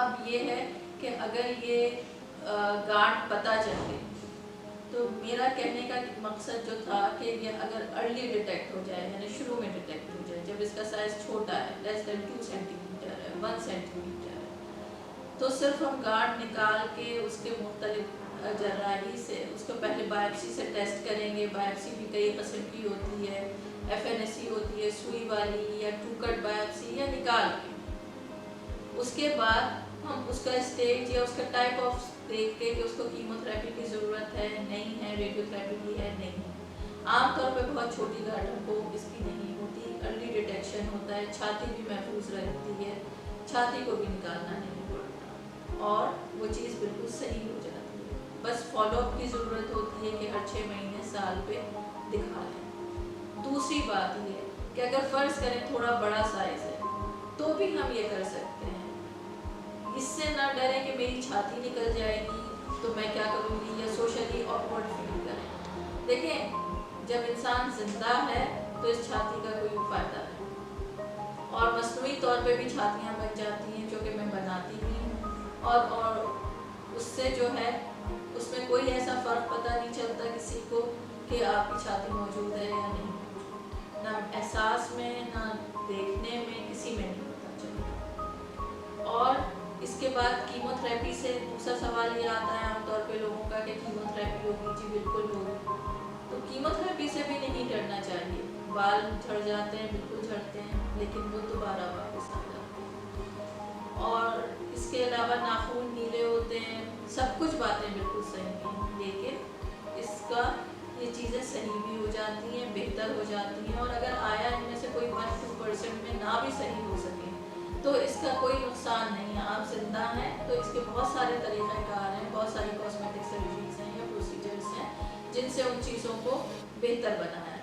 اب یہ ہے کہ اگر یہ گانٹ پتہ چل گئی تو میرا کہنے کا مقصد جو تھا کہ یہ اگر ارلی ڈیٹیکٹ ہو جائے یعنی شروع میں ڈیٹیکٹ ہو جائے جب اس کا سائز چھوٹا ہے لیس دین 2 سینٹی میٹر ہے 1 سینٹی میٹر ہے تو صرف ہم گانٹ نکال کے اس کے مختلف جراحی سے اس کو پہلے بائپسی سے ٹیسٹ کریں گے. بائپسی بھی کئی قسم کی ہوتی ہے, FNAC ہوتی ہے سوئی والی یا 2 کٹ بائپسی یا نکال کے. اس کے بعد ہم اس کا اسٹیج یا اس کا ٹائپ آف دیکھ کے کہ اس کو کیمو تھراپی کی ضرورت ہے نہیں ہے, ریڈیو تھراپی کی ہے نہیں ہے. عام طور پہ بہت چھوٹی گاڑیوں کو اس کی نہیں ہوتی, ارلی ڈیٹیکشن ہوتا ہے, چھاتی بھی محفوظ رہتی ہے, چھاتی کو بھی نکالنا نہیں پڑتا اور وہ چیز بالکل صحیح ہو جاتی ہے. بس فالو اپ کی ضرورت ہوتی ہے کہ ہر 6 مہینے سال پہ دکھا لیں. دوسری بات یہ کہ اگر فرض کریں تھوڑا بڑا سائز ہے تو بھی ہم یہ کر سکتے ہیں. اس سے نہ ڈریں کہ میری چھاتی نکل جائے گی تو میں کیا کروں گی یا سوشلی آکورڈ فیل کریں. دیکھیں جب انسان زندہ ہے تو اس چھاتی کا کوئی فائدہ نہیں اور مصنوعی طور پہ بھی چھاتیاں بن جاتی ہیں جو کہ میں بناتی بھی ہوں اور اس سے جو ہے اس میں کوئی ایسا فرق پتہ نہیں چلتا کسی کو کہ آپ کی چھاتی موجود ہے یا نہیں موجود, نہ احساس میں نہ دیکھنے میں کسی میں نہیں پتہ چلتا. اور اس کے بعد کیمو تھراپی سے دوسرا سوال یہ آتا ہے عام طور پہ لوگوں کا کہ کیمو تھراپی ہوگی, جی بالکل ہوگی. تو کیمو تھراپی سے بھی نہیں ڈرنا چاہیے. بال جھڑ جاتے ہیں, بالکل جھڑتے ہیں, لیکن وہ دوبارہ واپس آ جاتے ہیں. اور اس کے علاوہ ناخون نیلے ہوتے ہیں, سب کچھ باتیں بالکل صحیح ہیں, لیکن اس کا یہ چیزیں صحیح بھی ہو جاتی ہیں, بہتر ہو جاتی ہیں. اور اگر آیا ان میں سے کوئی 1-2% میں نہ بھی صحیح ہو سکے تو اس کا کوئی نقصان نہیں ہے. آپ زندہ ہیں تو اس کے بہت سارے طریقہ کار ہیں, بہت ساری کاسمیٹک سرجریز ہیں یا پروسیجرز ہیں جن سے ان چیزوں کو بہتر بنایا